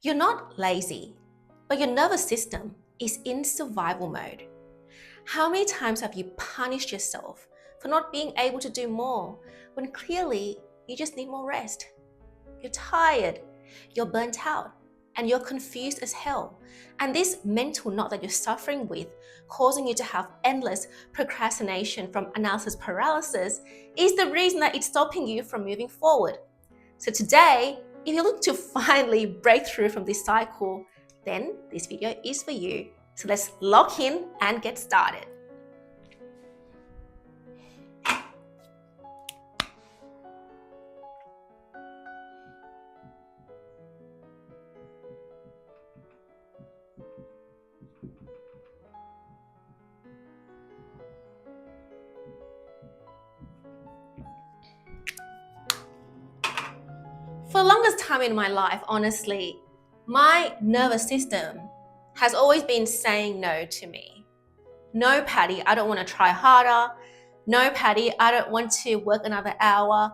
You're not lazy, but your nervous system is in survival mode. How many times have you punished yourself for not being able to do more when clearly you just need more rest? You're tired, you're burnt out, and you're confused as hell. And this mental knot that you're suffering with, causing you to have endless procrastination from analysis paralysis, is the reason that it's stopping you from moving forward. So today, if you look to finally break through from this cycle, then this video is for you. So let's lock in and get started. For the longest time in my life, honestly, my nervous system has always been saying no to me. No, Patty, I don't want to try harder. No, Patty, I don't want to work another hour.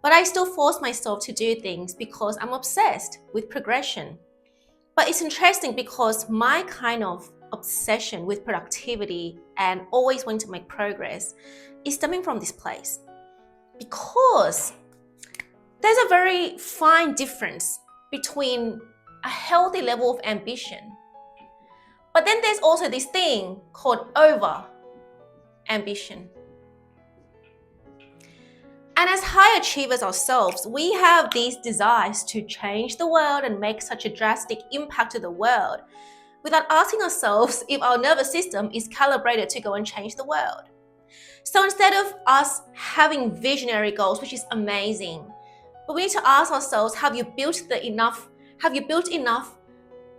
But I still force myself to do things because I'm obsessed with progression. But it's interesting because my kind of obsession with productivity and always wanting to make progress is stemming from this place. Because there's a very fine difference between a healthy level of ambition, but then there's also this thing called over ambition. And as high achievers ourselves, we have these desires to change the world and make such a drastic impact to the world without asking ourselves if our nervous system is calibrated to go and change the world. So instead of us having visionary goals, which is amazing, but we need to ask ourselves, have you built enough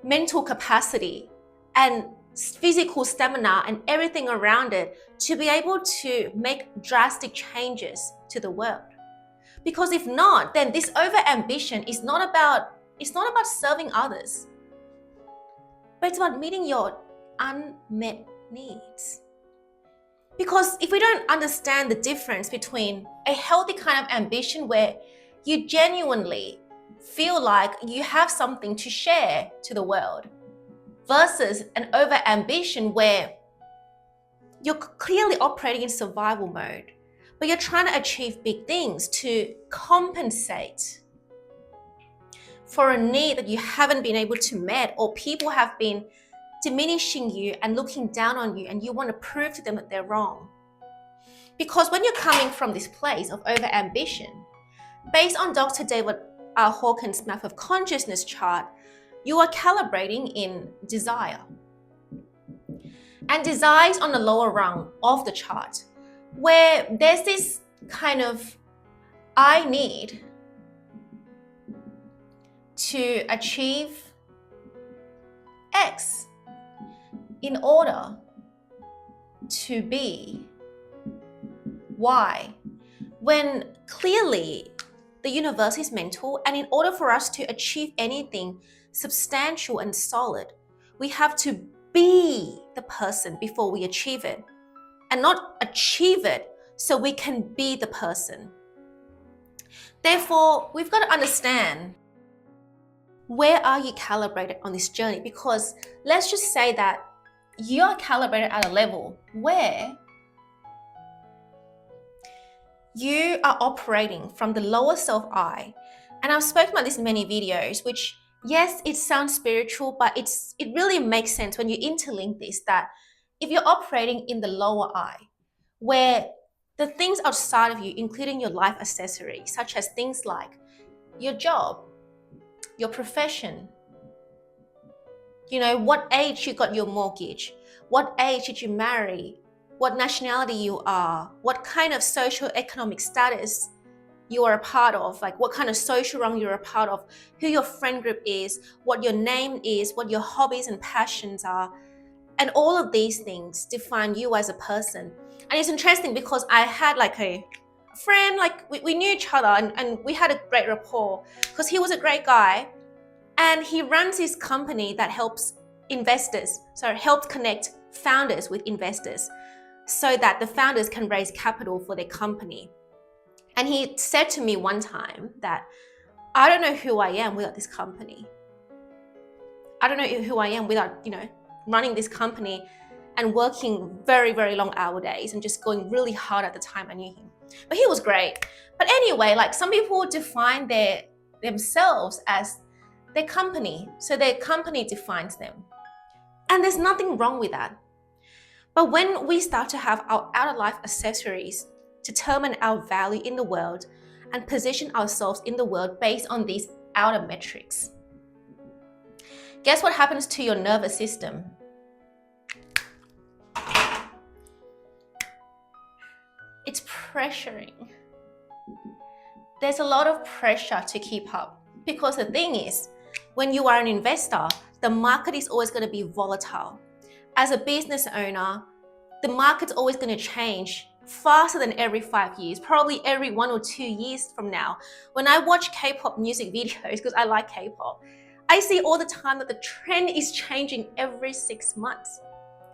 mental capacity and physical stamina and everything around it to be able to make drastic changes to the world? Because if not, then this over ambition is not about serving others, but it's about meeting your unmet needs. Because if we don't understand the difference between a healthy kind of ambition where you genuinely feel like you have something to share to the world versus an over ambition where you're clearly operating in survival mode, but you're trying to achieve big things to compensate for a need that you haven't been able to meet, or people have been diminishing you and looking down on you, and you want to prove to them that they're wrong. Because when you're coming from this place of over ambition, based on Dr. David R. Hawkins' map of consciousness chart, you are calibrating in desire. And desire is on the lower rung of the chart, where there's this kind of, I need to achieve X in order to be Y, when clearly the universe is mental, and in order for us to achieve anything substantial and solid, we have to be the person before we achieve it, and not achieve it so we can be the person. Therefore, we've got to understand, where are you calibrated on this journey? Because let's just say that you're calibrated at a level where you are operating from the lower self-I. And I've spoken about this in many videos, which, yes, it sounds spiritual, but it really makes sense when you interlink this, that if you're operating in the lower I, where the things outside of you, including your life accessories, such as things like your job, your profession, what age you got your mortgage, what age did you marry, what nationality you are, what kind of socio-economic status you are a part of, like what kind of social rung you're a part of, who your friend group is, what your name is, what your hobbies and passions are. And all of these things define you as a person. And it's interesting because I had like a friend, like we knew each other, and we had a great rapport because he was a great guy, and he runs his company that helps connect founders with investors, so that the founders can raise capital for their company. And he said to me one time that, I don't know who I am without this company. I don't know who I am without, running this company and working very, very long hour days and just going really hard at the time I knew him. But he was great. But anyway, like some people define themselves as their company. So their company defines them. And there's nothing wrong with that. But when we start to have our outer life accessories determine our value in the world and position ourselves in the world based on these outer metrics, guess what happens to your nervous system? It's pressuring. There's a lot of pressure to keep up because the thing is, when you are an investor, the market is always going to be volatile. As a business owner, the market's always going to change faster than every 5 years, probably every 1 or 2 years from now. When I watch K-pop music videos, because I like K-pop, I see all the time that the trend is changing every 6 months.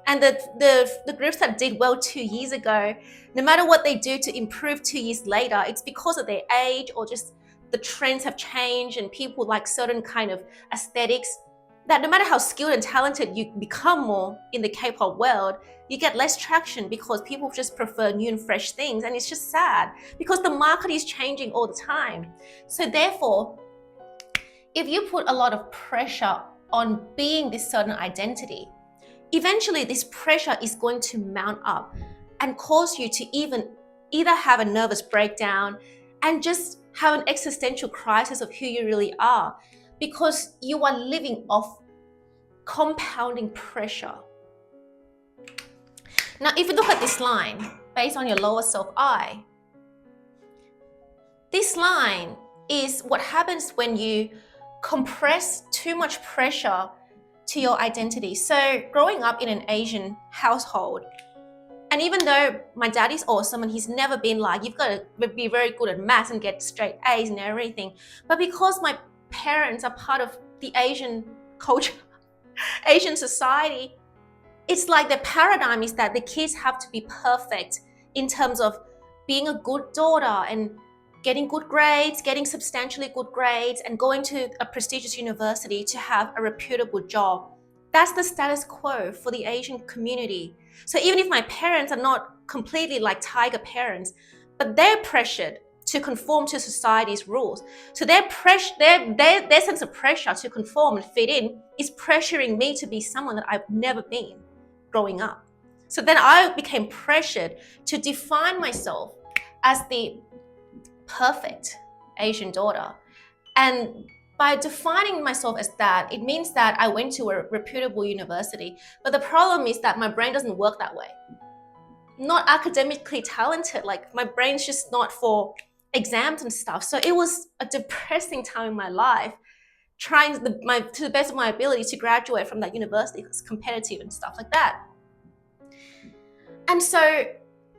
And the groups that did well 2 years ago, no matter what they do to improve 2 years later, it's because of their age or just the trends have changed and people like certain kind of aesthetics, that no matter how skilled and talented you become more in the K-pop world, you get less traction because people just prefer new and fresh things. And it's just sad because the market is changing all the time. So therefore, if you put a lot of pressure on being this certain identity, eventually this pressure is going to mount up and cause you to either have a nervous breakdown and just have an existential crisis of who you really are, because you are living off compounding pressure. Now, if you look at this line based on your lower self-I, this line is what happens when you compress too much pressure to your identity. So growing up in an Asian household, and even though my dad is awesome and he's never been like, you've got to be very good at maths and get straight A's and everything, but because my parents are part of the Asian culture, Asian society, it's like the paradigm is that the kids have to be perfect in terms of being a good daughter and getting good grades, getting substantially good grades, and going to a prestigious university to have a reputable job. That's the status quo for the Asian community. So even if my parents are not completely like tiger parents, but they're pressured to conform to society's rules. So their sense of pressure to conform and fit in is pressuring me to be someone that I've never been growing up. So then I became pressured to define myself as the perfect Asian daughter. And by defining myself as that, it means that I went to a reputable university. But the problem is that my brain doesn't work that way. Not academically talented, like my brain's just not for exams and stuff. So it was a depressing time in my life, trying to the best of my ability to graduate from that university because it's competitive and stuff like that. And so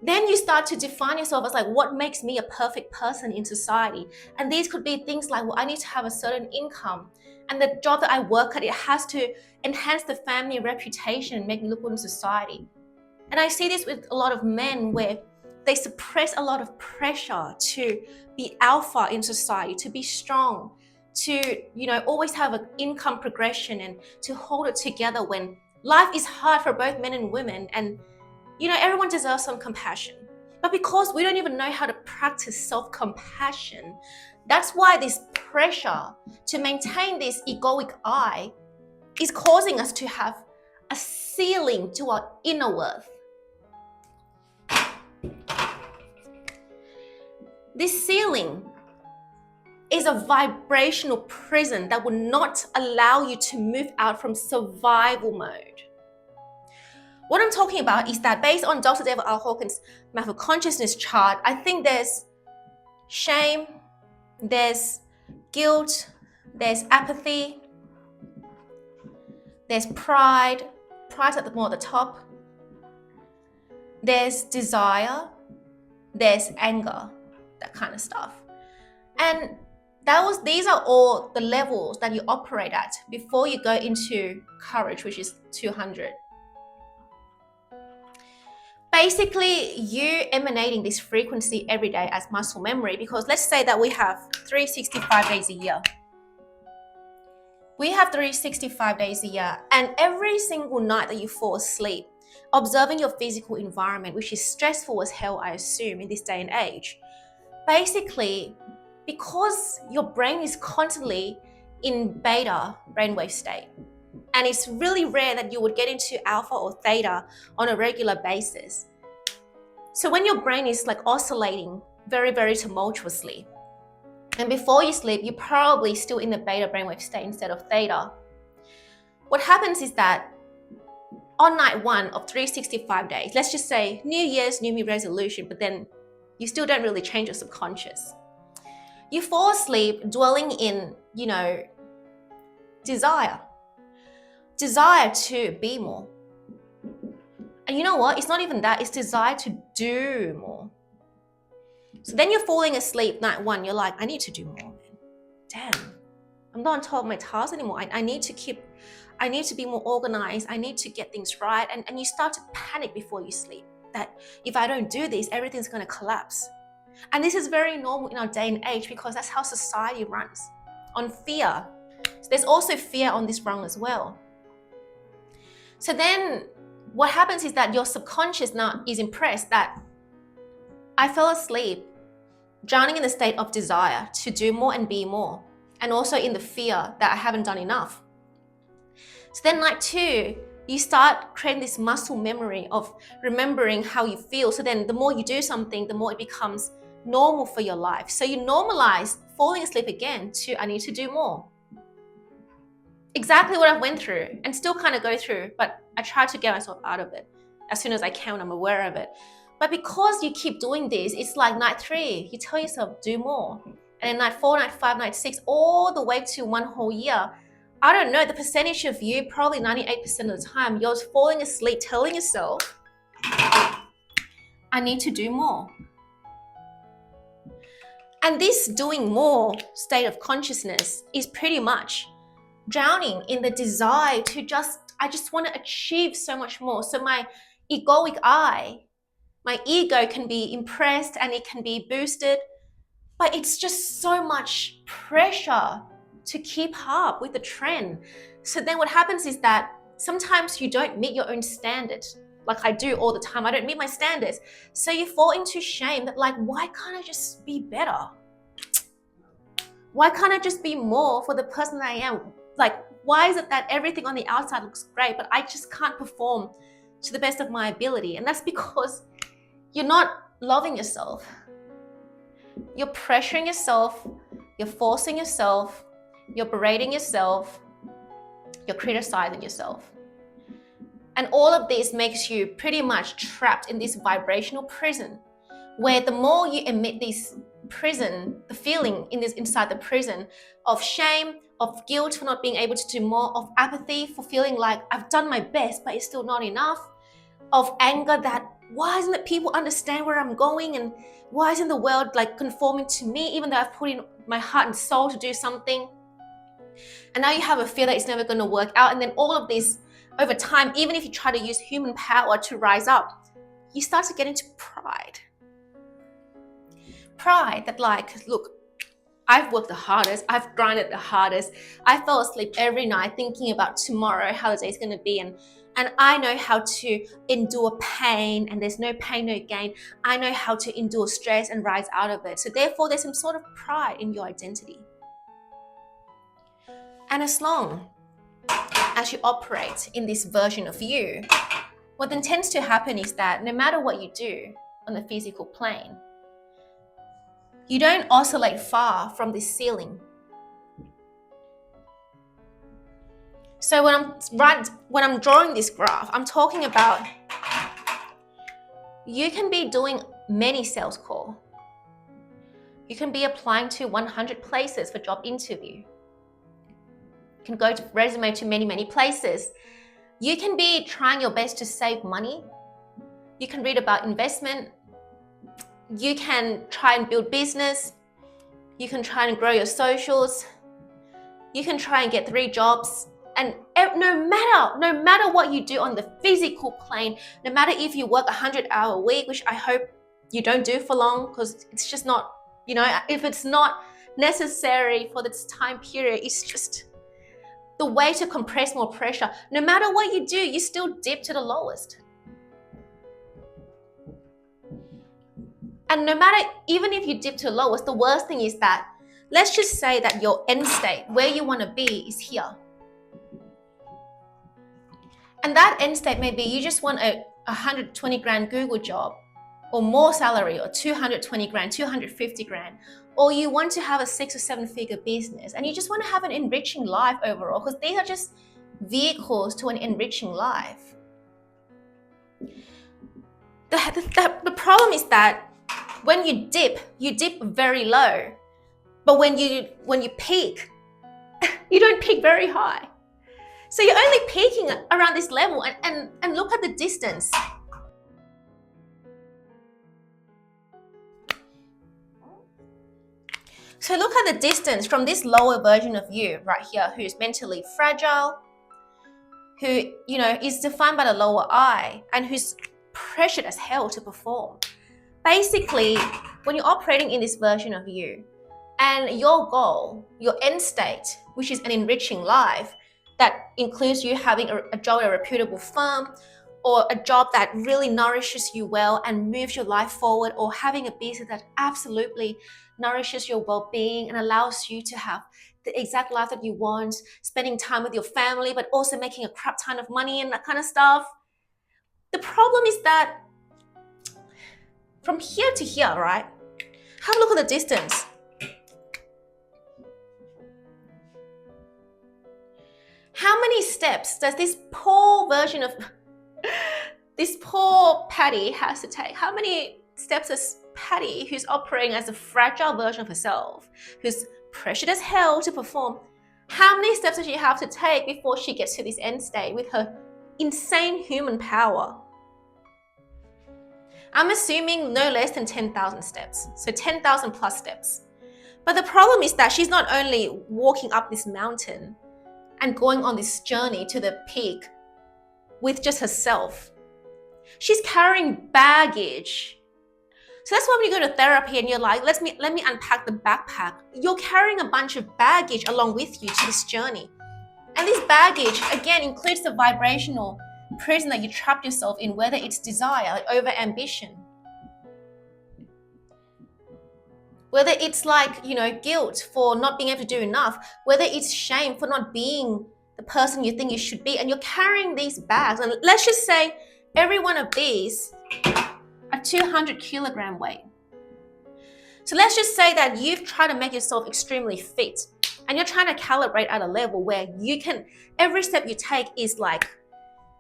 then you start to define yourself as like, what makes me a perfect person in society? And these could be things like, well, I need to have a certain income. And the job that I work at, it has to enhance the family reputation and make me look good in society. And I see this with a lot of men where they suppress a lot of pressure to be alpha in society, to be strong, to, always have an income progression and to hold it together when life is hard for both men and women. And everyone deserves some compassion. But because we don't even know how to practice self-compassion, that's why this pressure to maintain this egoic I is causing us to have a ceiling to our inner worth. This ceiling is a vibrational prison that will not allow you to move out from survival mode. What I'm talking about is that based on Dr. David R. Hawkins' Math of Consciousness chart, I think there's shame, there's guilt, there's apathy, there's pride. Pride's at the top. There's desire, there's anger, that kind of stuff. And these are all the levels that you operate at before you go into courage, which is 200. Basically, you emanating this frequency every day as muscle memory, because let's say that we have 365 days a year. We have 365 days a year, and every single night that you fall asleep, observing your physical environment, which is stressful as hell, I assume, in this day and age, basically, because your brain is constantly in beta brainwave state, and it's really rare that you would get into alpha or theta on a regular basis. So when your brain is like oscillating very, very tumultuously, and before you sleep, you're probably still in the beta brainwave state instead of theta. What happens is that on night 1 of 365 days, let's just say New Year's, New Me resolution, but then you still don't really change your subconscious. You fall asleep dwelling in, desire to be more. And you know what? It's not even that, it's desire to do more. So then you're falling asleep night 1, you're like, I need to do more, man. Damn, I'm not on top of my tasks anymore. I need to be more organized. I need to get things right. And you start to panic before you sleep that if I don't do this, everything's going to collapse. And this is very normal in our day and age because that's how society runs, on fear. So there's also fear on this rung as well. So then what happens is that your subconscious now is impressed that I fell asleep, drowning in the state of desire to do more and be more, and also in the fear that I haven't done enough. So then night 2, you start creating this muscle memory of remembering how you feel. So then the more you do something, the more it becomes normal for your life. So you normalize falling asleep again to I need to do more. Exactly what I went through and still kind of go through, but I try to get myself out of it as soon as I can when I'm aware of it. But because you keep doing this, it's like night 3, you tell yourself do more. And then night 4, night 5, night 6, all the way to 1 whole year. I don't know, the percentage of you, probably 98% of the time, you're falling asleep telling yourself, I need to do more. And this doing more state of consciousness is pretty much drowning in the desire to I just want to achieve so much more. So my egoic my ego can be impressed and it can be boosted, but it's just so much pressure to keep up with the trend. So then what happens is that sometimes you don't meet your own standards, like I do all the time. I don't meet my standards. So you fall into shame that like, why can't I just be better? Why can't I just be more for the person that I am? Like, why is it that everything on the outside looks great, but I just can't perform to the best of my ability? And that's because you're not loving yourself. You're pressuring yourself, you're forcing yourself, you're berating yourself, you're criticizing yourself. And all of this makes you pretty much trapped in this vibrational prison where the more you emit this prison, the feeling inside the prison of shame, of guilt for not being able to do more, of apathy for feeling like I've done my best but it's still not enough, of anger that why isn't it people understand where I'm going and why isn't the world like conforming to me even though I've put in my heart and soul to do something. And now you have a fear that it's never going to work out. And then all of this over time, even if you try to use human power to rise up, you start to get into pride. Pride that like, look, I've worked the hardest, I've grinded the hardest, I fell asleep every night thinking about tomorrow, how the day's going to be, and I know how to endure pain, and there's no pain, no gain. I know how to endure stress and rise out of it. So therefore, there's some sort of pride in your identity. And as long as you operate in this version of you, what then tends to happen is that no matter what you do on the physical plane, you don't oscillate far from this ceiling. So when I'm drawing this graph, I'm talking about you can be doing many sales calls. You can be applying to 100 places for job interview. You can go to resume to many, many places. You can be trying your best to save money. You can read about investment. You can try and build business. You can try and grow your socials. You can try and get 3 jobs. And no matter what you do on the physical plane, no matter if you work 100-hour week, which I hope you don't do for long because it's just not, if it's not necessary for this time period, it's just, the way to compress more pressure. No matter what you do, you still dip to the lowest. And no matter, even if you dip to the lowest, the worst thing is that, let's just say that your end state, where you want to be, is here. And that end state may be you just want a 120 grand Google job, or more salary, or 220 grand, 250 grand, or you want to have a 6 or 7 figure business, and you just want to have an enriching life overall, because these are just vehicles to an enriching life. The problem is that when you dip very low, but when you peak, you don't peak very high. So you're only peaking around this level, and look at the distance. So look at the distance from this lower version of you right here, who's mentally fragile, who, you know, is defined by the lower I, and who's pressured as hell to perform. Basically, when you're operating in this version of you, and your goal, your end state, which is an enriching life, that includes you having a job at a reputable firm, or a job that really nourishes you well and moves your life forward, or having a business that absolutely nourishes your well-being and allows you to have the exact life that you want, spending time with your family, but also making a crap ton of money and that kind of stuff. The problem is that from here to here, right? Have a look at the distance. How many steps does this poor version of this poor Patty has to take? How many steps does Patty, who's operating as a fragile version of herself, who's pressured as hell to perform, how many steps does she have to take before she gets to this end state with her insane human power? I'm assuming no less than 10,000 steps. So 10,000 plus steps. But the problem is that she's not only walking up this mountain and going on this journey to the peak with just herself. She's carrying baggage. So that's why when you go to therapy and you're like, let me unpack the backpack. You're carrying a bunch of baggage along with you to this journey. And this baggage, again, includes the vibrational prison that you trapped yourself in, whether it's desire, like over ambition, whether it's like, you know, guilt for not being able to do enough, whether it's shame for not being the person you think you should be, and you're carrying these bags. And let's just say every one of these are 200 kilogram weight. So let's just say that you've tried to make yourself extremely fit, and you're trying to calibrate at a level where you can, every step you take is like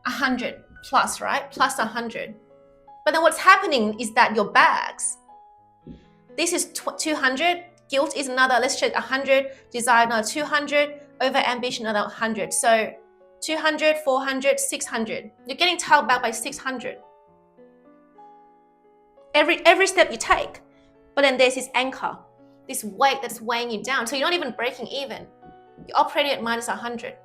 100 plus, right? Plus 100. But then what's happening is that your bags, this is 200, guilt is another, let's check 100, desire another 200, over ambition another 100. So 200, 400, 600. You're getting tailed back by 600. Every step you take. But then there's this anchor, this weight that's weighing you down. So you're not even breaking even. You're operating at minus 100.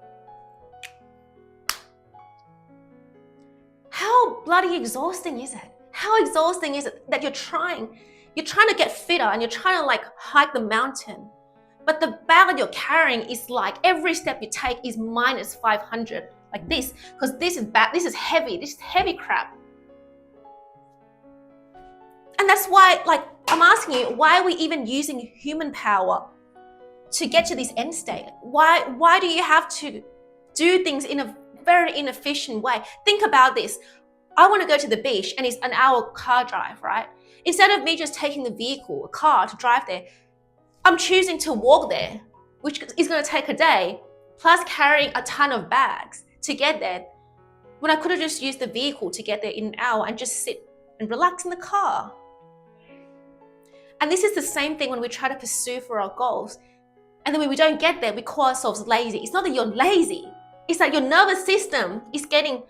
How bloody exhausting is it? How exhausting is it that you're trying to get fitter and you're trying to like hike the mountain, but the bag that you're carrying is like every step you take is minus 500, like this, because this is bad, this is heavy crap. And that's why, like, I'm asking you, why are we even using human power to get to this end state? Why do you have to do things in a very inefficient way? Think about this. I want to go to the beach and it's an hour car drive, right? Instead of me just taking the vehicle, a car to drive there, I'm choosing to walk there, which is going to take a day, plus carrying a ton of bags to get there, when I could have just used the vehicle to get there in an hour and just sit and relax in the car. And this is the same thing when we try to pursue for our goals. And then when we don't get there, we call ourselves lazy. It's not that you're lazy. It's that your nervous system is getting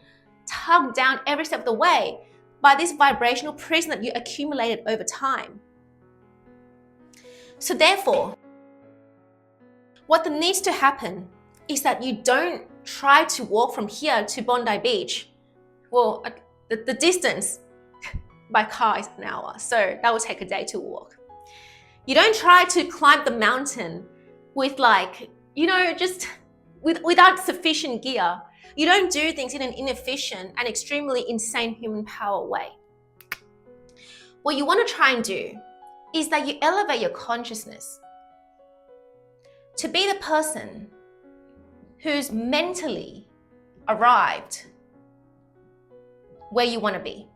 tugged down every step of the way by this vibrational prison that you accumulated over time. So therefore, what needs to happen is that you don't try to walk from here to Bondi Beach. Well, the distance by car is an hour, so that will take a day to walk. You don't try to climb the mountain with, like, you know, just without sufficient gear. You don't do things in an inefficient and extremely insane human power way. What you want to try and do is that you elevate your consciousness to be the person who's mentally arrived where you want to be.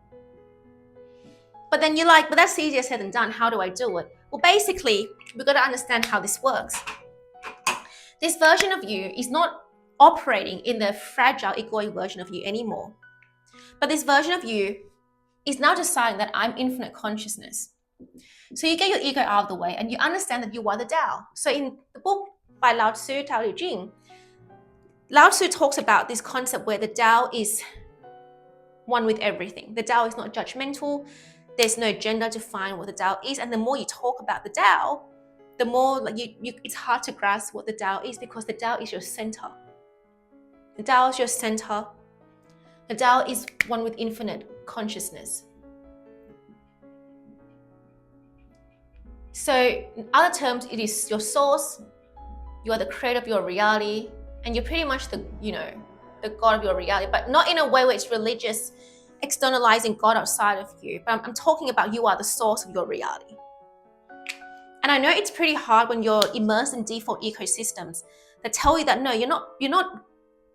But then you're like, but that's easier said than done. How do I do it? Well, basically, we've got to understand how this works. This version of you is not operating in the fragile, egoic version of you anymore. But this version of you is now deciding that I'm infinite consciousness. So you get your ego out of the way and you understand that you are the Tao. So in the book by Lao Tzu, Tao Te Ching, Lao Tzu talks about this concept where the Tao is one with everything. The Tao is not judgmental. There's no gender to define what the Tao is. And the more you talk about the Tao, the more like it's hard to grasp what the Tao is, because the Tao is your center. The Tao is your center. The Tao is one with infinite consciousness. So in other terms, it is your source. You are the creator of your reality, and you're pretty much the God of your reality, but not in a way where it's religious, externalizing God outside of you. But I'm talking about you are the source of your reality. And I know it's pretty hard when you're immersed in default ecosystems that tell you that no, you're not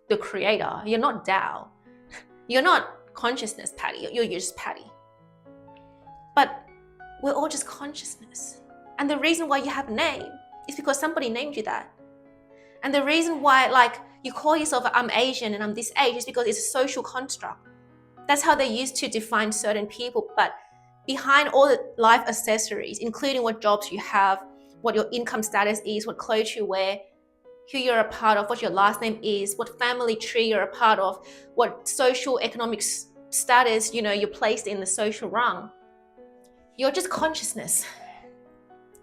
the creator, you're not Tao, you're not consciousness, Patty, you're just Patty. But we're all just consciousness. And the reason why you have a name is because somebody named you that. And the reason why, like, you call yourself, I'm Asian and I'm this age, is because it's a social construct. That's how they used to define certain people. But behind all the life accessories, including what jobs you have, what your income status is, what clothes you wear, who you're a part of, what your last name is, what family tree you're a part of, what social economic status, you're placed in the social rung, you're just consciousness.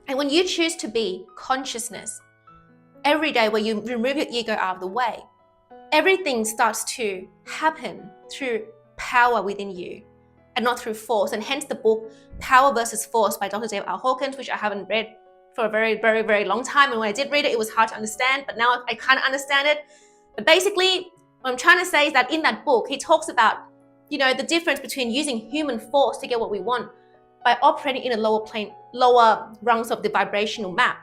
And when you choose to be consciousness, every day where you remove your ego out of the way, everything starts to happen through power within you and not through force. And hence the book Power versus Force by Dr. David R. Hawkins, which I haven't read for a very, very, very long time. And when I did read it, it was hard to understand, but now I kind of understand it. But basically, what I'm trying to say is that in that book, he talks about, the difference between using human force to get what we want by operating in a lower rungs of the vibrational map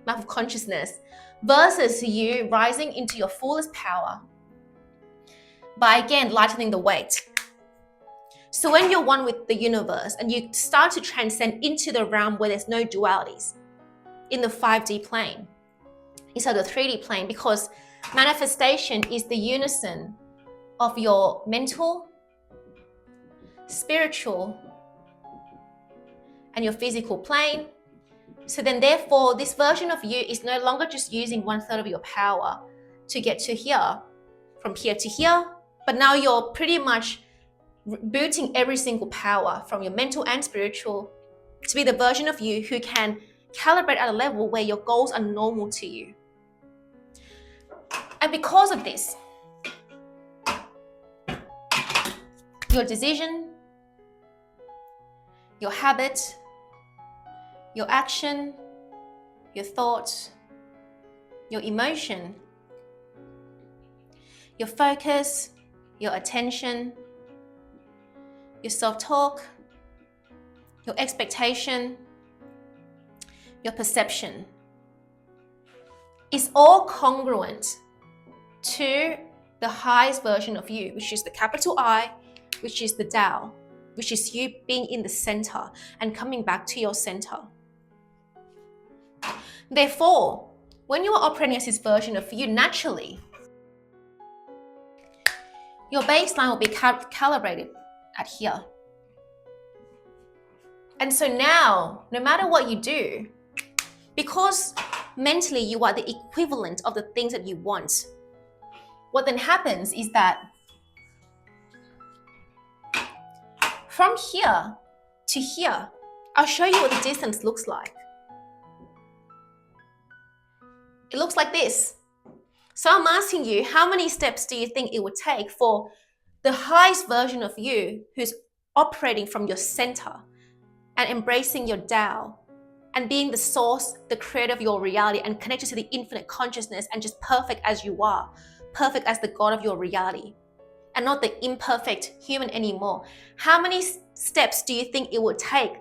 of consciousness, versus you rising into your fullest power by, again, lightening the weight. So when you're one with the universe and you start to transcend into the realm where there's no dualities, in the 5D plane, instead of the 3D plane, because manifestation is the unison of your mental, spiritual, and your physical plane. So then therefore, this version of you is no longer just using 1/3 of your power to get to here, from here to here, but now you're pretty much booting every single power from your mental and spiritual to be the version of you who can calibrate at a level where your goals are normal to you. And because of this, your decision, your habit, your action, your thought, your emotion, your focus, your attention, your self-talk, your expectation, your perception is all congruent to the highest version of you, which is the capital I, which is the Tao, which is you being in the center and coming back to your center. Therefore, when you are operating as this version of you, naturally, your baseline will be calibrated at here. And so now, no matter what you do, because mentally you are the equivalent of the things that you want, what then happens is that from here to here, I'll show you what the distance looks like. It looks like this. So I'm asking you, how many steps do you think it would take for the highest version of you who's operating from your center and embracing your Tao and being the source, the creator of your reality, and connected to the infinite consciousness and just perfect as you are, perfect as the God of your reality, and not the imperfect human anymore. How many steps do you think it would take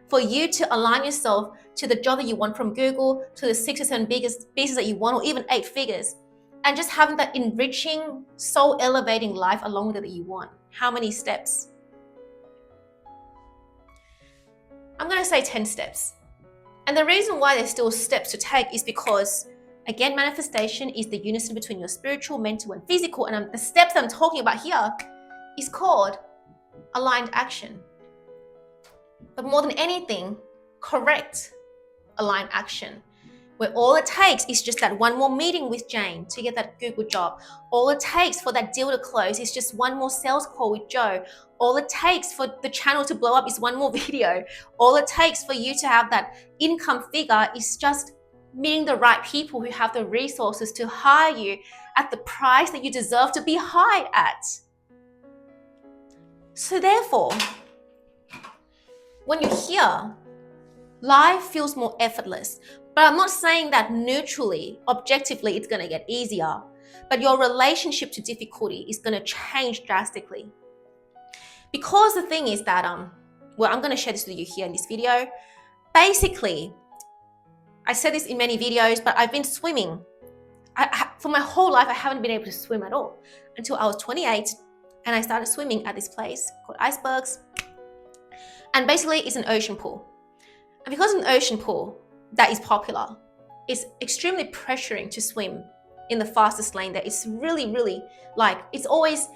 for you to align yourself to the job that you want from Google, to the 6 or 7 biggest business that you want, or even 8 figures, and just having that enriching, soul elevating life along with it that you want? How many steps? I'm going to say 10 steps. And the reason why there's still steps to take is because, again, manifestation is the unison between your spiritual, mental, and physical. And the steps I'm talking about here is called aligned action. But more than anything, correct aligned action, where all it takes is just that one more meeting with Jane to get that Google job. All it takes for that deal to close is just one more sales call with Joe. All it takes for the channel to blow up is one more video. All it takes for you to have that income figure is just meeting the right people who have the resources to hire you at the price that you deserve to be hired at. So therefore, when you're here, life feels more effortless. But I'm not saying that neutrally, objectively, it's going to get easier. But your relationship to difficulty is going to change drastically. Because the thing is that, well, I'm going to share this with you here in this video. Basically, I said this in many videos, but I've been swimming. For my whole life, I haven't been able to swim at all until I was 28. And I started swimming at this place called Icebergs. And basically, it's an ocean pool. And because it's an ocean pool that is popular, it's extremely pressuring to swim in the fastest lane there. It's really, really like, it's always,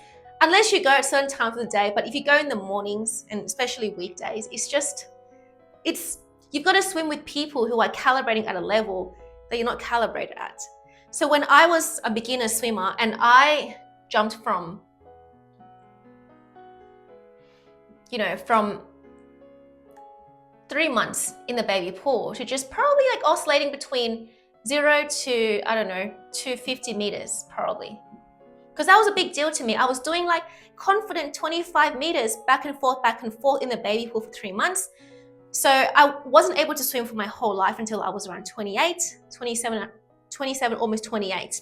unless you go at certain times of the day, but if you go in the mornings and especially weekdays, you've got to swim with people who are calibrating at a level that you're not calibrated at. So when I was a beginner swimmer and I jumped from 3 months in the baby pool to just probably like oscillating between 0 to, 250 meters probably. Because that was a big deal to me. I was doing like confident 25 meters back and forth in the baby pool for 3 months. So I wasn't able to swim for my whole life until I was around 27, almost 28.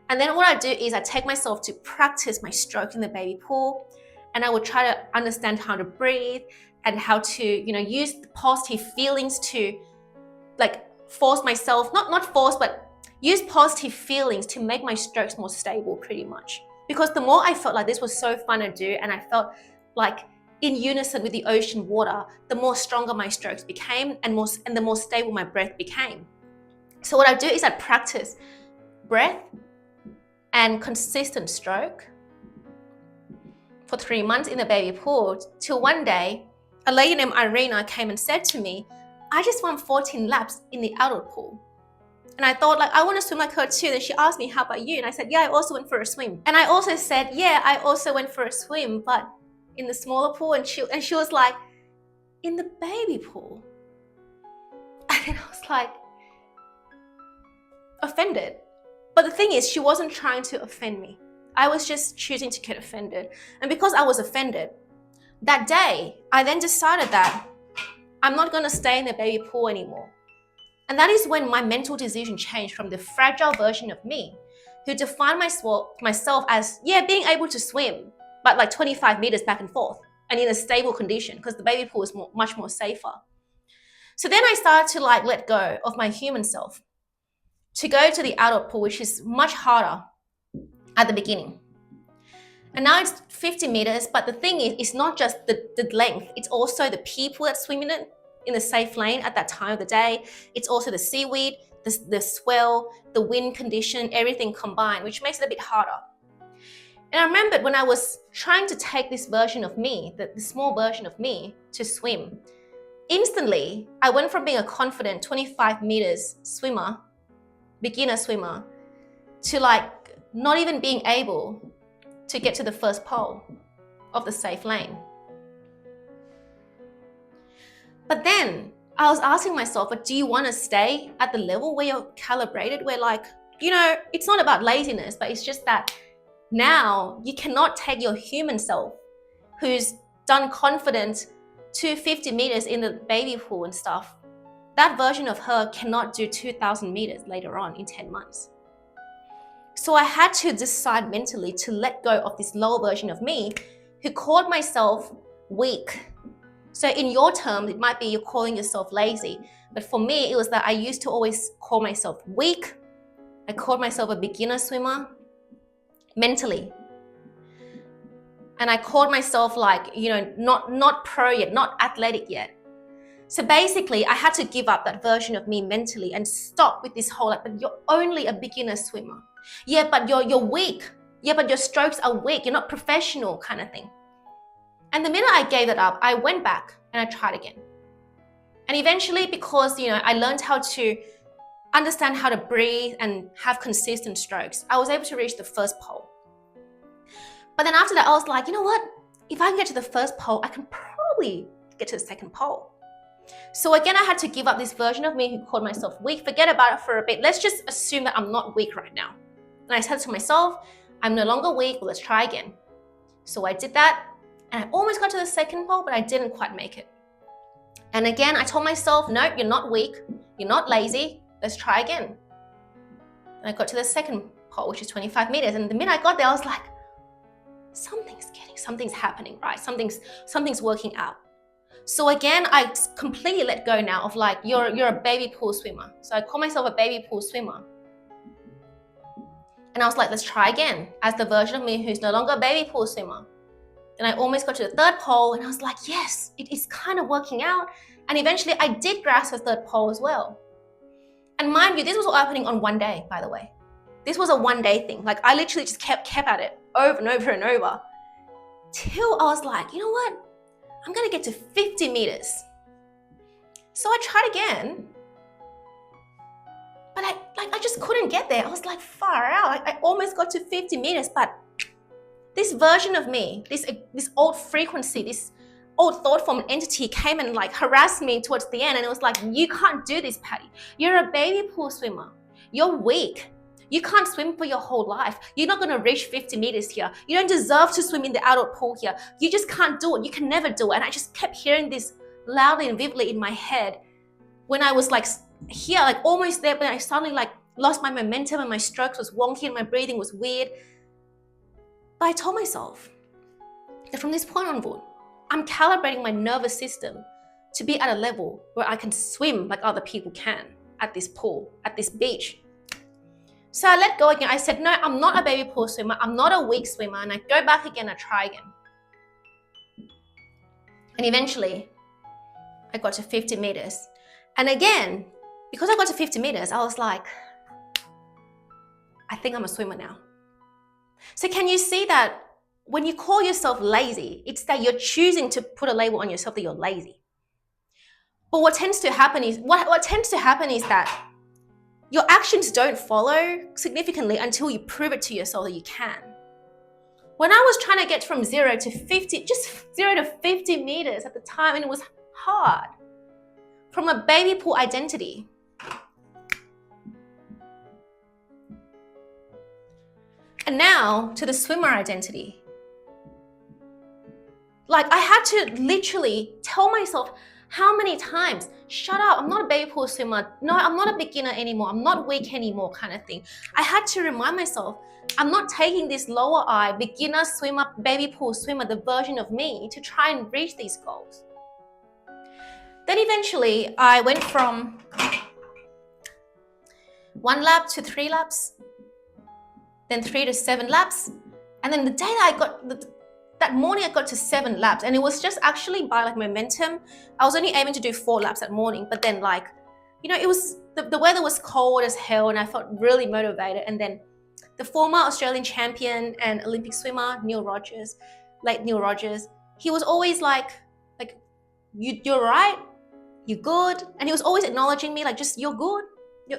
And then what I do is I take myself to practice my stroke in the baby pool. And I would try to understand how to breathe and how to, use the positive feelings to like force myself, not force, but use positive feelings to make my strokes more stable pretty much. Because the more I felt like this was so fun to do and I felt like in unison with the ocean water, the more stronger my strokes became and the more stable my breath became. So what I do is I practice breath and consistent stroke for 3 months in the baby pool till one day, a lady named Irina came and said to me, I just won 14 laps in the adult pool. And I thought like, I want to swim like her too. Then she asked me, how about you? And I said, yeah, I also went for a swim. And I also said, yeah, I also went for a swim, but in the smaller pool. And she was like, in the baby pool? And then I was like, offended. But the thing is, she wasn't trying to offend me. I was just choosing to get offended. And because I was offended, that day, I then decided that I'm not going to stay in the baby pool anymore. And that is when my mental decision changed from the fragile version of me, who defined myself as, being able to swim, but like 25 meters back and forth and in a stable condition because the baby pool is much more safer. So then I started to like let go of my human self to go to the adult pool, which is much harder at the beginning. And now it's 50 meters, but the thing is, it's not just the length, it's also the people that swim in it in the safe lane at that time of the day. It's also the seaweed, the swell, the wind condition, everything combined, which makes it a bit harder. And I remembered when I was trying to take this version of me, the small version of me, to swim, instantly, I went from being a confident 25 meters swimmer, beginner swimmer, to like not even being able to get to the first pole of the safe lane. But then I was asking myself, but do you want to stay at the level where you're calibrated, where like, it's not about laziness, but it's just that now you cannot take your human self who's done confident 250 meters in the baby pool and stuff that version of her cannot do 2,000 meters later on in 10 months. So I had to decide mentally to let go of this lower version of me who called myself weak. So in your terms, it might be you're calling yourself lazy. But for me, it was that I used to always call myself weak. I called myself a beginner swimmer mentally. And I called myself like, not pro yet, not athletic yet. So basically, I had to give up that version of me mentally and stop with this whole, but you're only a beginner swimmer. Yeah, but you're weak. Yeah, but your strokes are weak. You're not professional kind of thing. And the minute I gave it up, I went back and I tried again. And eventually, because, I learned how to understand how to breathe and have consistent strokes, I was able to reach the first pole. But then after that, I was like, you know what? If I can get to the first pole, I can probably get to the second pole. So again, I had to give up this version of me who called myself weak. Forget about it for a bit. Let's just assume that I'm not weak right now. And I said to myself, I'm no longer weak, but let's try again. So I did that and I almost got to the second pole, but I didn't quite make it. And again, I told myself, no, you're not weak. You're not lazy. Let's try again. And I got to the second pole, which is 25 meters. And the minute I got there, I was like, something's happening, right? Something's working out. So again, I completely let go now of like, you're a baby pool swimmer. So I call myself a baby pool swimmer. And I was like, let's try again as the version of me who's no longer a baby pool swimmer. And I almost got to the third pole and I was like, yes, it is kind of working out. And eventually I did grasp the third pole as well. And mind you, this was all happening on one day, by the way. This was a one-day thing. Like I literally just kept at it over and over and over till I was like, you know what? I'm gonna get to 50 meters. So I tried again, but I just couldn't get there. I was like far out. I almost got to 50 meters, but this version of me, this old frequency, this old thought form entity came and like harassed me towards the end. And it was like, you can't do this, Patty. You're a baby pool swimmer. You're weak. You can't swim for your whole life. You're not going to reach 50 meters here. You don't deserve to swim in the adult pool here. You just can't do it. You can never do it. And I just kept hearing this loudly and vividly in my head when I was like here, like almost there, but I suddenly like lost my momentum and my strokes was wonky and my breathing was weird. But I told myself that from this point onward, I'm calibrating my nervous system to be at a level where I can swim like other people can at this pool, at this beach. So I let go again. I said, no, I'm not a baby pool swimmer. I'm not a weak swimmer. And I go back again, I try again. And eventually, I got to 50 meters. And again, because I got to 50 meters, I was like, I think I'm a swimmer now. So can you see that when you call yourself lazy, it's that you're choosing to put a label on yourself that you're lazy. But what tends to happen is that your actions don't follow significantly until you prove it to yourself that you can. When I was trying to get from 0 to 50, just 0 to 50 meters at the time, and it was hard, from a baby pool identity. And now to the swimmer identity. Like I had to literally tell myself how many times, shut up, I'm not a baby pool swimmer. No, I'm not a beginner anymore. I'm not weak anymore kind of thing. I had to remind myself, I'm not taking this lower eye, beginner swimmer, baby pool swimmer, the version of me to try and reach these goals. Then eventually I went from 1 lap to 3 laps, then 3 to 7 laps. And then the day that that morning I got to 7 laps, and it was just actually by like momentum. I was only aiming to do 4 laps that morning, but then like, it was, the weather was cold as hell and I felt really motivated. And then the former Australian champion and Olympic swimmer, late Neil Rogers, he was always like, you're right, you're good. And he was always acknowledging me, like, just, you're good,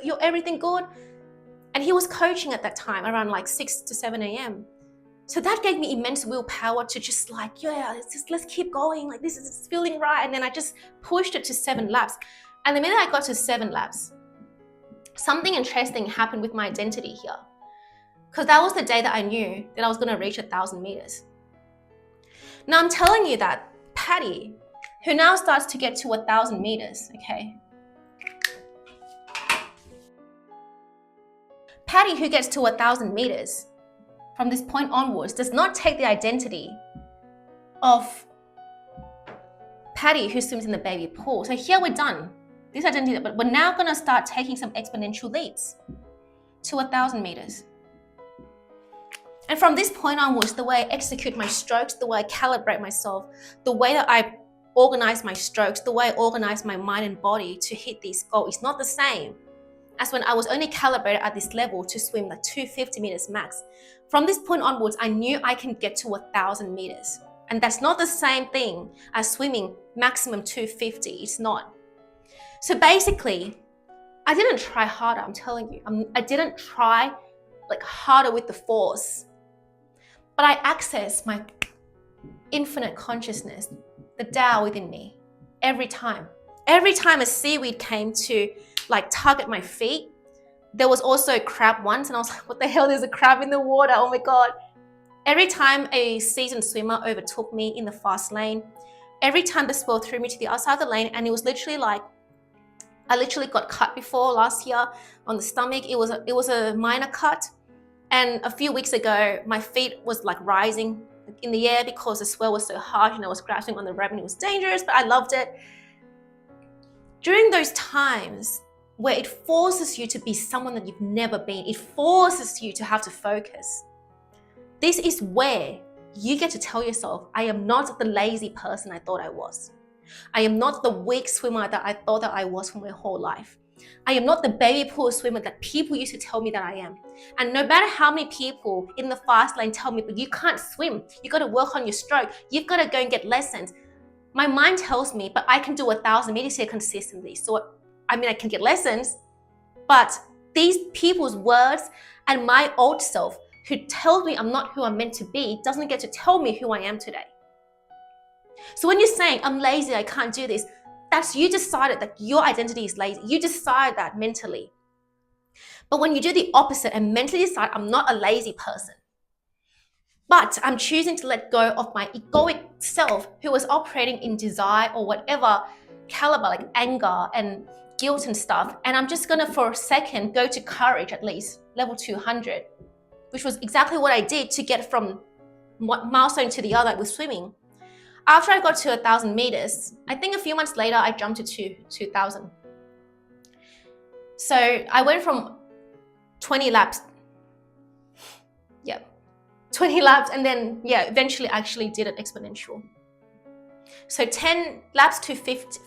you're everything good. And he was coaching at that time around like 6 to 7 a.m. So that gave me immense willpower to just like, let's keep going. Like this is feeling right. And then I just pushed it to 7 laps. And the minute I got to 7 laps, something interesting happened with my identity here. Because that was the day that I knew that I was going to reach 1,000 meters. Now I'm telling you that Patty, who now starts to get to 1,000 meters, okay? Patty, who gets to 1,000 meters from this point onwards, does not take the identity of Patty, who swims in the baby pool. So here we're done. This identity, but we're now going to start taking some exponential leaps to 1,000 meters. And from this point onwards, the way I execute my strokes, the way I calibrate myself, the way that I organize my strokes, the way I organize my mind and body to hit this goal is not the same as when I was only calibrated at this level to swim like 250 meters max. From this point onwards, I knew I can get to 1,000 meters. And that's not the same thing as swimming maximum 250. It's not. So basically, I didn't try harder, I'm telling you. I didn't try like harder with the force. But I accessed my infinite consciousness, the Tao within me, every time. Every time a seaweed came to like target my feet, there was also a crab once, and I was like, what the hell, there's a crab in the water, oh my God. Every time a seasoned swimmer overtook me in the fast lane, every time the swell threw me to the outside of the lane, and it was literally like, I literally got cut before last year on the stomach. It was a minor cut. And a few weeks ago, my feet was like rising in the air because the swell was so harsh and I was grasping on the rib and it was dangerous, but I loved it. During those times where it forces you to be someone that you've never been, it forces you to have to focus. This is where you get to tell yourself, I am not the lazy person I thought I was. I am not the weak swimmer that I thought that I was for my whole life. I am not the baby pool swimmer that people used to tell me that I am. And no matter how many people in the fast lane tell me, but you can't swim, you got to work on your stroke, you've got to go and get lessons. My mind tells me, but I can do 1,000 meters here consistently. So, I mean, I can get lessons, but these people's words and my old self who tells me I'm not who I'm meant to be doesn't get to tell me who I am today. So when you're saying, I'm lazy, I can't do this, that's you decided that your identity is lazy. You decide that mentally. But when you do the opposite and mentally decide, I'm not a lazy person, but I'm choosing to let go of my egoic self who was operating in desire or whatever caliber, like anger and guilt and stuff. And I'm just gonna, for a second, go to courage, at least level 200, which was exactly what I did to get from one milestone to the other with swimming. After I got to 1,000 meters, I think a few months later, I jumped to 2,000. So I went from 20 laps, 20 laps, and then, eventually actually did it exponential. So 10 laps to 15,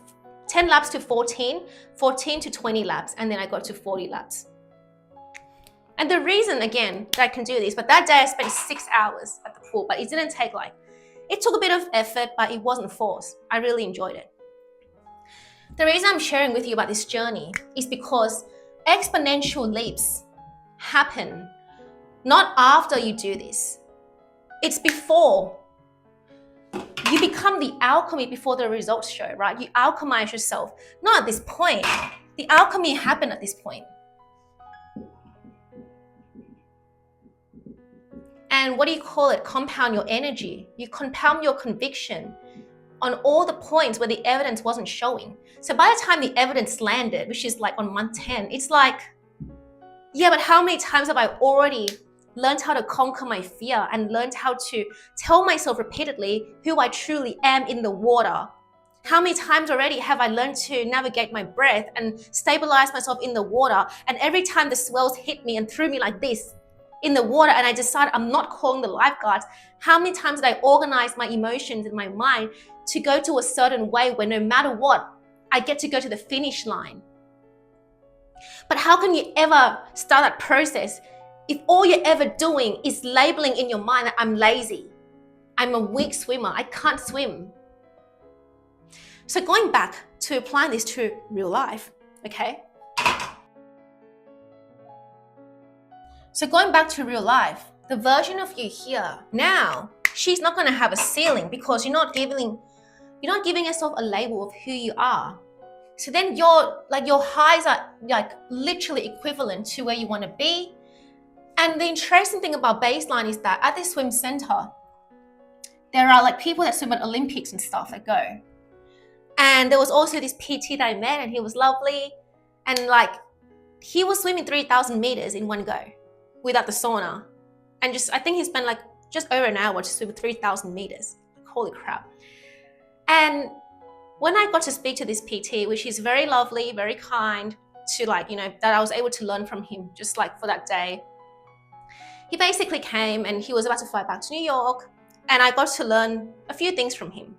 10 laps to 14, 14 to 20 laps, and then I got to 40 laps. And the reason, again, that I can do this, but that day I spent 6 hours at the pool, but it didn't take it took a bit of effort, but it wasn't forced. I really enjoyed it. The reason I'm sharing with you about this journey is because exponential leaps happen not after you do this. It's before. You become the alchemy before the results show, right? You alchemize yourself. Not at this point. The alchemy happened at this point. And what do you call it? Compound your energy. You compound your conviction on all the points where the evidence wasn't showing. So by the time the evidence landed, which is like on month 10, it's like, yeah, but how many times have I already learned how to conquer my fear and learned how to tell myself repeatedly who I truly am in the water? How many times already have I learned to navigate my breath and stabilize myself in the water? And every time the swells hit me and threw me like this in the water and I decided I'm not calling the lifeguards, how many times did I organize my emotions in my mind to go to a certain way where no matter what, I get to go to the finish line? But how can you ever start that process if all you're ever doing is labeling in your mind that I'm lazy, I'm a weak swimmer, I can't swim? So going back to applying this to real life, okay? So going back to real life, the version of you here now, she's not going to have a ceiling because you're not giving yourself a label of who you are. So then your highs are like literally equivalent to where you want to be. And the interesting thing about baseline is that at this swim center, there are like people that swim at Olympics and stuff that go. And there was also this PT that I met and he was lovely. And like, he was swimming 3,000 meters in one go without the sauna. And I think he spent like just over an hour to swim 3,000 meters. Holy crap. And when I got to speak to this PT, which is very lovely, very kind, to that I was able to learn from him just like for that day. He basically came and he was about to fly back to New York, and I got to learn a few things from him.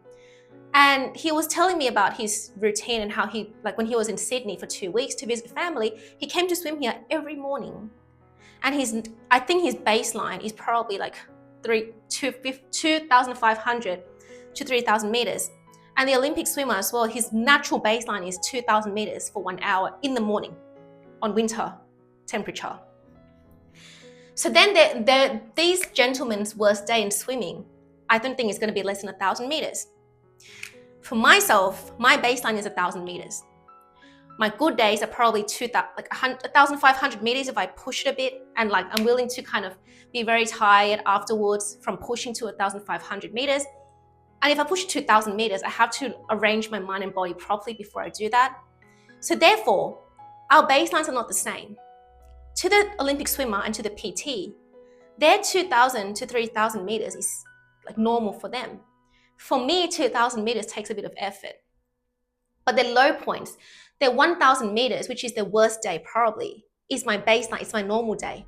And he was telling me about his routine and how he, like when he was in Sydney for 2 weeks to visit family, he came to swim here every morning. And I think his baseline is probably like 2,500 to 3,000 meters. And the Olympic swimmer as well, his natural baseline is 2,000 meters for 1 hour in the morning on winter temperature. So then these gentlemen's worst day in swimming, I don't think it's going to be less than 1,000 meters. For myself, my baseline is 1,000 meters. My good days are probably 1,500 meters if I push it a bit, and like I'm willing to kind of be very tired afterwards from pushing to 1,500 meters. And if I push 2,000 meters, I have to arrange my mind and body properly before I do that. So therefore, our baselines are not the same. To the Olympic swimmer and to the PT, their 2,000 to 3,000 meters is like normal for them. For me, 2,000 meters takes a bit of effort. But their low points, their 1,000 meters, which is their worst day probably, is my baseline, it's my normal day.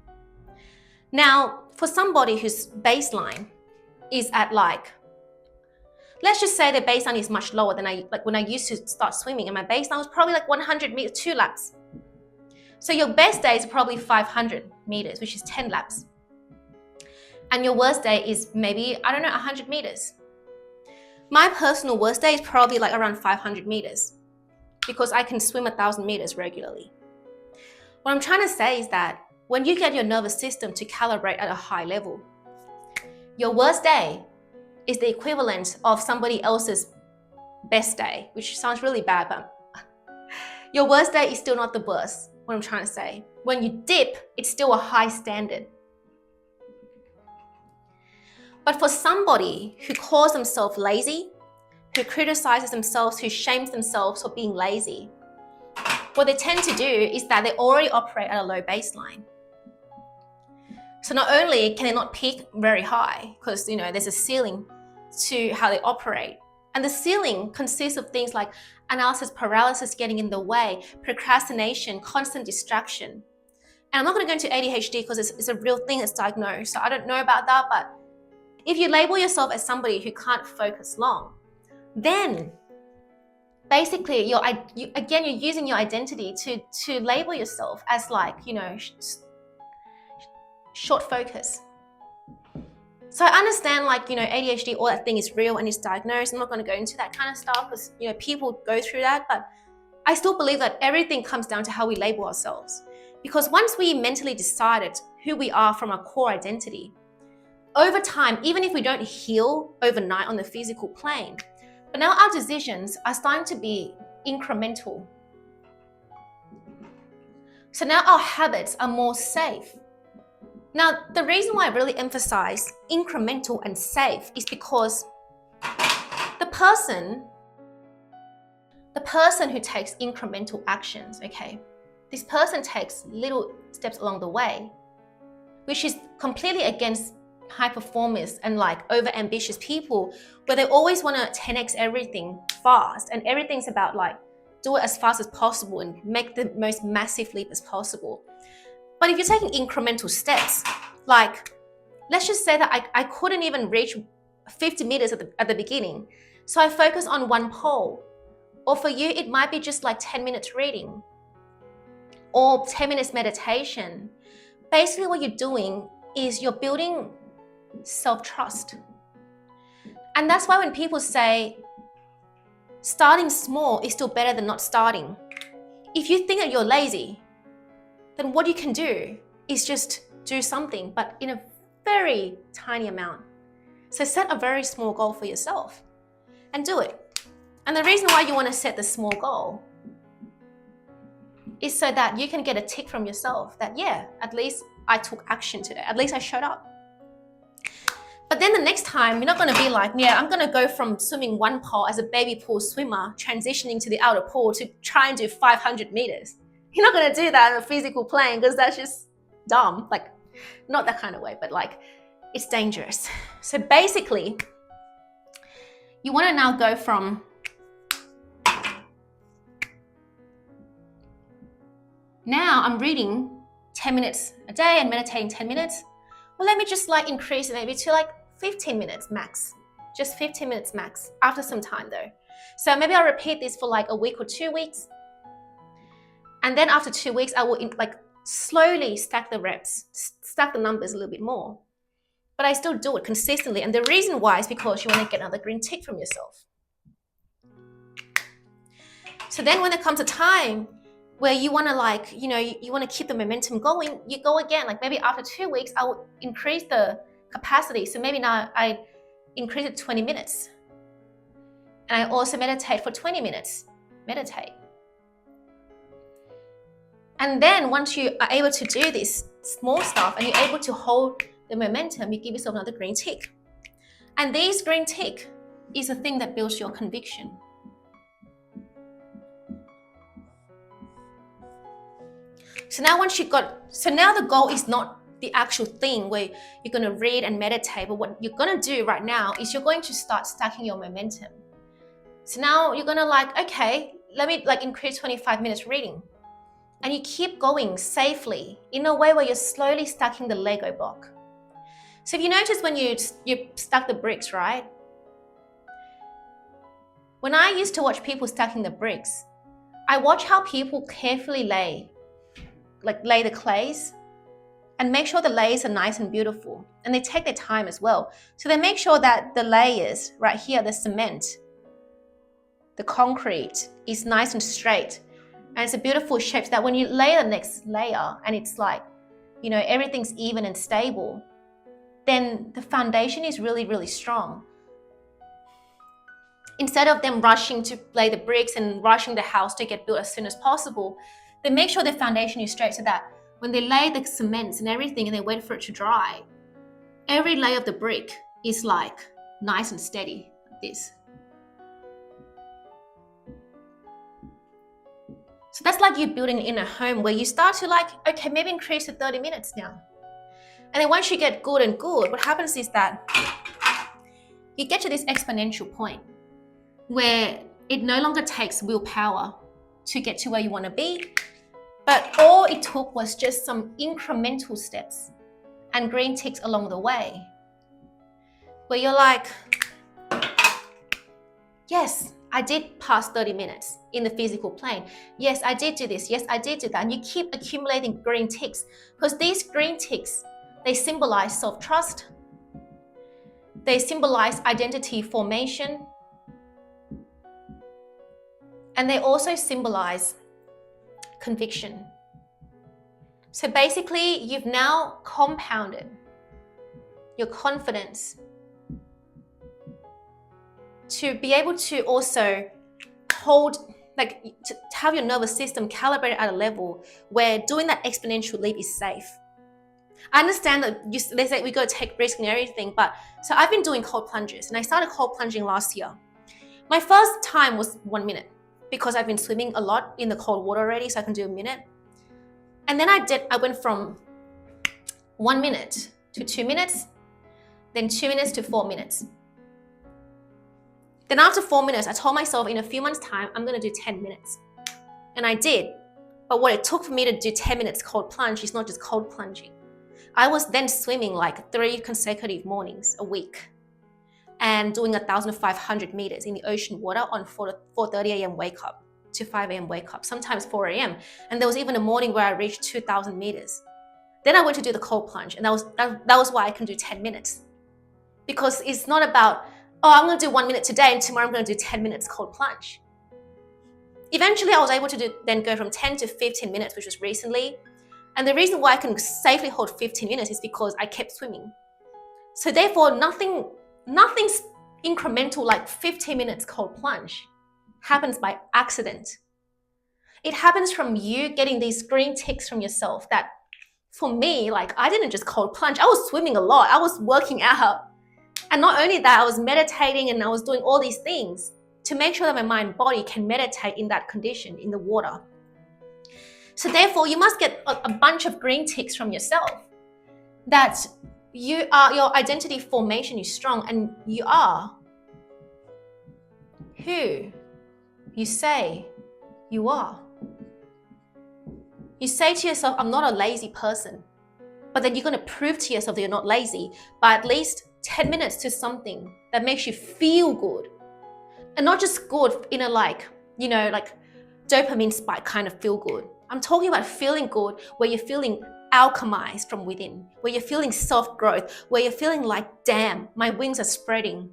Now, for somebody whose baseline is at let's just say their baseline is much lower than when I used to start swimming, and my baseline was probably like 100 meters, 2 laps. So your best day is probably 500 meters, which is 10 laps. And your worst day is maybe, 100 meters. My personal worst day is probably like around 500 meters because I can swim 1,000 meters regularly. What I'm trying to say is that when you get your nervous system to calibrate at a high level, your worst day is the equivalent of somebody else's best day, which sounds really bad, but your worst day is still not the worst, what I'm trying to say. When you dip, it's still a high standard. But for somebody who calls themselves lazy, who criticizes themselves, who shames themselves for being lazy, what they tend to do is that they already operate at a low baseline. So not only can they not peak very high, because there's a ceiling to how they operate, and the ceiling consists of things like analysis paralysis getting in the way, procrastination, constant distraction. And I'm not going to go into ADHD because it's a real thing that's diagnosed, so I don't know about that, but if you label yourself as somebody who can't focus long, then basically you're using your identity to label yourself as short focus. So I understand ADHD, all that thing is real and it's diagnosed. I'm not going to go into that kind of stuff because people go through that, but I still believe that everything comes down to how we label ourselves. Because once we mentally decided who we are from our core identity, over time, even if we don't heal overnight on the physical plane, but now our decisions are starting to be incremental. So now our habits are more safe. Now, the reason why I really emphasize incremental and safe is because the person who takes incremental actions, okay, this person takes little steps along the way, which is completely against high performers and over-ambitious people, where they always want to 10x everything fast, and everything's about do it as fast as possible and make the most massive leap as possible. But if you're taking incremental steps, let's just say that I couldn't even reach 50 meters at the beginning, so I focus on one pole. Or for you, it might be just 10 minutes reading or 10 minutes meditation. Basically what you're doing is you're building self-trust. And that's why when people say starting small is still better than not starting, if you think that you're lazy, then what you can do is just do something, but in a very tiny amount. So set a very small goal for yourself and do it. And the reason why you want to set the small goal is so that you can get a tick from yourself that, yeah, at least I took action today. At least I showed up. But then the next time, you're not going to be I'm going to go from swimming one pole as a baby pool swimmer, transitioning to the outer pool to try and do 500 meters. You're not going to do that on a physical plane because that's just dumb. Like, not that kind of way, but like, it's dangerous. So basically, you want to now go from now I'm reading 10 minutes a day and meditating 10 minutes. Well, let me just like increase it maybe to like 15 minutes max. Just 15 minutes max after some time though. So maybe I'll repeat this for like a week or 2 weeks. And then after 2 weeks, I will like slowly stack the reps, stack the numbers a little bit more. But I still do it consistently. And the reason why is because you want to get another green tick from yourself. So then when it comes a time where you want to like, you know, you want to keep the momentum going, you go again. Like maybe after 2 weeks, I will increase the capacity. So maybe now I increase it to 20 minutes. And I also meditate for 20 minutes. Meditate. And then once you are able to do this small stuff and you're able to hold the momentum, you give yourself another green tick. And this green tick is the thing that builds your conviction. So now now the goal is not the actual thing where you're going to read and meditate, but what you're going to do right now is you're going to start stacking your momentum. So now you're going to like, okay, let me like increase 25 minutes reading. And you keep going safely in a way where you're slowly stacking the Lego block. So if you notice when you stack the bricks, right? When I used to watch people stacking the bricks, I watch how people carefully lay the clays and make sure the layers are nice and beautiful. And they take their time as well. So they make sure that the layers right here, the cement, the concrete is nice and straight. And it's a beautiful shape so that when you lay the next layer and it's like, you know, everything's even and stable, then the foundation is really, really strong. Instead of them rushing to lay the bricks and rushing the house to get built as soon as possible, they make sure the foundation is straight so that when they lay the cements and everything and they wait for it to dry, every layer of the brick is like nice and steady like this. So that's like you building in a home where you start to like, okay, maybe increase to 30 minutes now. And then once you get good and good, what happens is that you get to this exponential point where it no longer takes willpower to get to where you want to be, but all it took was just some incremental steps and green ticks along the way, where you're like, yes, I did pass 30 minutes in the physical plane. Yes, I did do this. Yes, I did do that. And you keep accumulating green ticks because these green ticks, they symbolize self-trust. They symbolize identity formation. And they also symbolize conviction. So basically, you've now compounded your confidence to be able to also hold, like to have your nervous system calibrated at a level where doing that exponential leap is safe. I understand that they say we got to take risk and everything, but so I've been doing cold plunges and I started cold plunging last year. My first time was 1 minute because I've been swimming a lot in the cold water already, so I can do a minute. And then I went from 1 minute to 2 minutes, then 2 minutes to 4 minutes. Then after 4 minutes, I told myself in a few months' time, I'm going to do 10 minutes. And I did. But what it took for me to do 10 minutes cold plunge is not just cold plunging. I was then swimming like 3 consecutive mornings a week and doing 1,500 meters in the ocean water on 4:30 a.m. wake up to 5 a.m. wake up, sometimes 4 a.m. And there was even a morning where I reached 2,000 meters. Then I went to do the cold plunge, and that was why I can do 10 minutes. Because it's not about, oh, I'm going to do 1 minute today and tomorrow I'm going to do 10 minutes cold plunge. Eventually, I was able to then go from 10 to 15 minutes, which was recently. And the reason why I can safely hold 15 minutes is because I kept swimming. So therefore, nothing's incremental like 15 minutes cold plunge happens by accident. It happens from you getting these green ticks from yourself that, for me, like I didn't just cold plunge. I was swimming a lot. I was working out. And not only that, I was meditating and I was doing all these things to make sure that my mind and body can meditate in that condition, in the water. So therefore, you must get a bunch of green ticks from yourself that your identity formation is strong and you are who you say you are. You say to yourself, I'm not a lazy person. But then you're going to prove to yourself that you're not lazy by at least 10 minutes to something that makes you feel good. And not just good in a like dopamine spike kind of feel good. I'm talking about feeling good where you're feeling alchemized from within, where you're feeling self-growth, where you're feeling like, damn, my wings are spreading.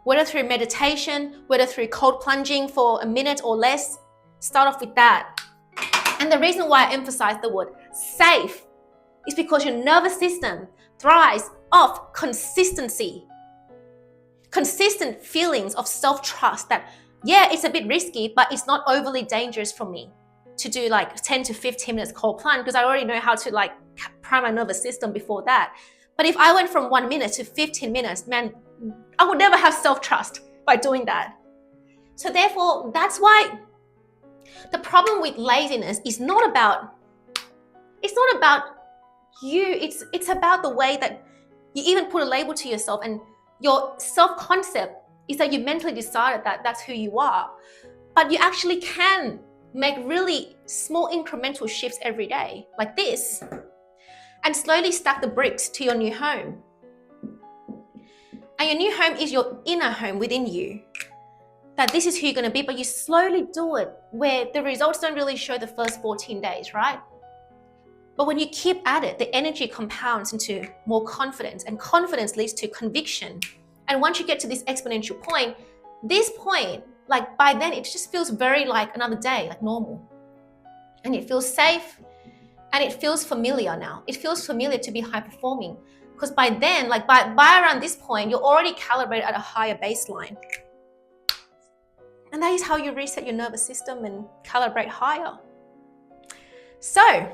Whether through meditation, whether through cold plunging for a minute or less, start off with that. And the reason why I emphasize the word safe is because your nervous system thrives off consistency. Consistent feelings of self-trust that, yeah, it's a bit risky, but it's not overly dangerous for me to do like 10 to 15 minutes cold plunge because I already know how to like prime my nervous system before that. But if I went from 1 minute to 15 minutes, man, I would never have self-trust by doing that. So therefore, that's why the problem with laziness is not about you, it's about the way that you even put a label to yourself, and your self-concept is that you mentally decided that that's who you are. But you actually can make really small incremental shifts every day, like this, and slowly stack the bricks to your new home. And your new home is your inner home within you. That this is who you're going to be, but you slowly do it where the results don't really show the first 14 days, right? But when you keep at it, the energy compounds into more confidence, and confidence leads to conviction. And once you get to this exponential point, like by then, it just feels very like another day, like normal. And it feels safe and it feels familiar now. It feels familiar to be high performing because by then, like by around this point, you're already calibrated at a higher baseline. And that is how you reset your nervous system and calibrate higher. So,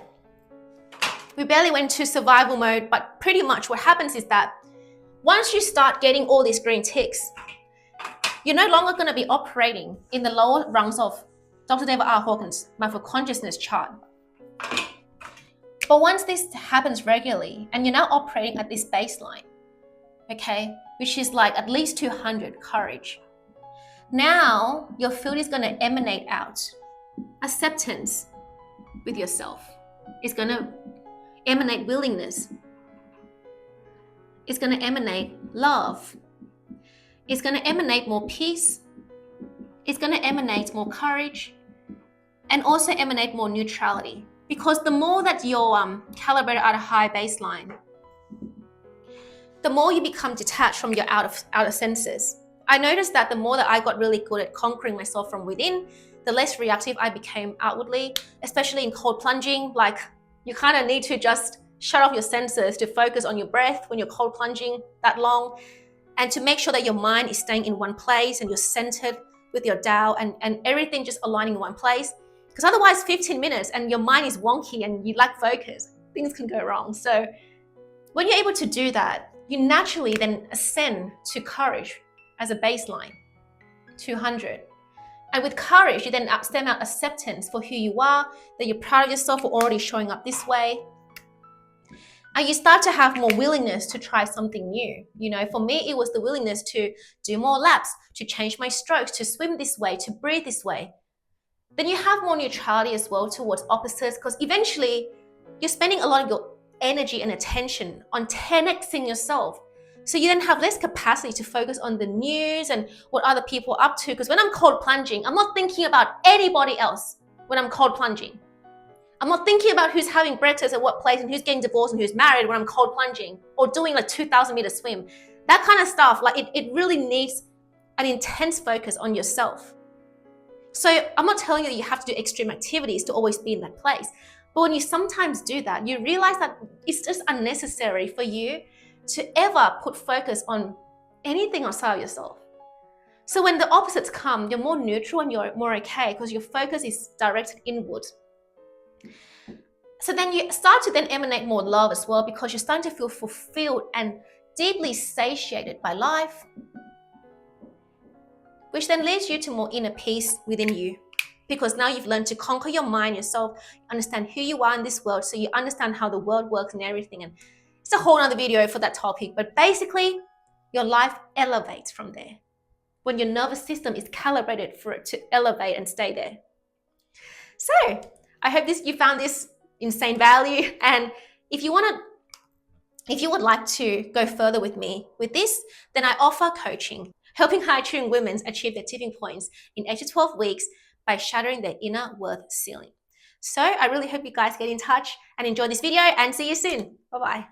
we barely went to survival mode, but pretty much what happens is that once you start getting all these green ticks, you're no longer going to be operating in the lower rungs of Dr. David R. Hawkins' mindful consciousness chart. But once this happens regularly, and you're now operating at this baseline, okay, which is like at least 200 courage, now your field is going to emanate out acceptance with yourself. It's going to emanate willingness. It's going to emanate love. It's going to emanate more peace. It's going to emanate more courage and also emanate more neutrality. Because the more that you're calibrated at a high baseline, the more you become detached from your outer senses. I noticed that the more that I got really good at conquering myself from within, the less reactive I became outwardly, especially in cold plunging. Like you kind of need to just shut off your senses to focus on your breath when you're cold plunging that long, and to make sure that your mind is staying in one place and you're centered with your Tao and everything just aligning in one place. Because otherwise 15 minutes and your mind is wonky and you lack focus, things can go wrong. So when you're able to do that, you naturally then ascend to courage as a baseline, 200. And with courage, you then stem out acceptance for who you are, that you're proud of yourself for already showing up this way. And you start to have more willingness to try something new. You know, for me, it was the willingness to do more laps, to change my strokes, to swim this way, to breathe this way. Then you have more neutrality as well towards opposites, because eventually you're spending a lot of your energy and attention on 10xing yourself. So you then have less capacity to focus on the news and what other people are up to. Because when I'm cold plunging, I'm not thinking about anybody else when I'm cold plunging. I'm not thinking about who's having breakfast at what place and who's getting divorced and who's married when I'm cold plunging or doing like 2,000 meter swim. That kind of stuff, like it really needs an intense focus on yourself. So I'm not telling you that you have to do extreme activities to always be in that place. But when you sometimes do that, you realize that it's just unnecessary for you to ever put focus on anything outside of yourself. So when the opposites come, you're more neutral and you're more okay because your focus is directed inward. So then you start to then emanate more love as well, because you're starting to feel fulfilled and deeply satiated by life, which then leads you to more inner peace within you. because now you've learned to conquer your mind, yourself, understand who you are in this world, so you understand how the world works and everything. And it's a whole other video for that topic, but basically your life elevates from there when your nervous system is calibrated for it to elevate and stay there. So I hope you found this insane value, and if you would like to go further with me with this, then I offer coaching, helping high-achieving women achieve their tipping points in 8 to 12 weeks by shattering their inner worth ceiling. So I really hope you guys get in touch and enjoy this video, and see you soon. Bye-bye.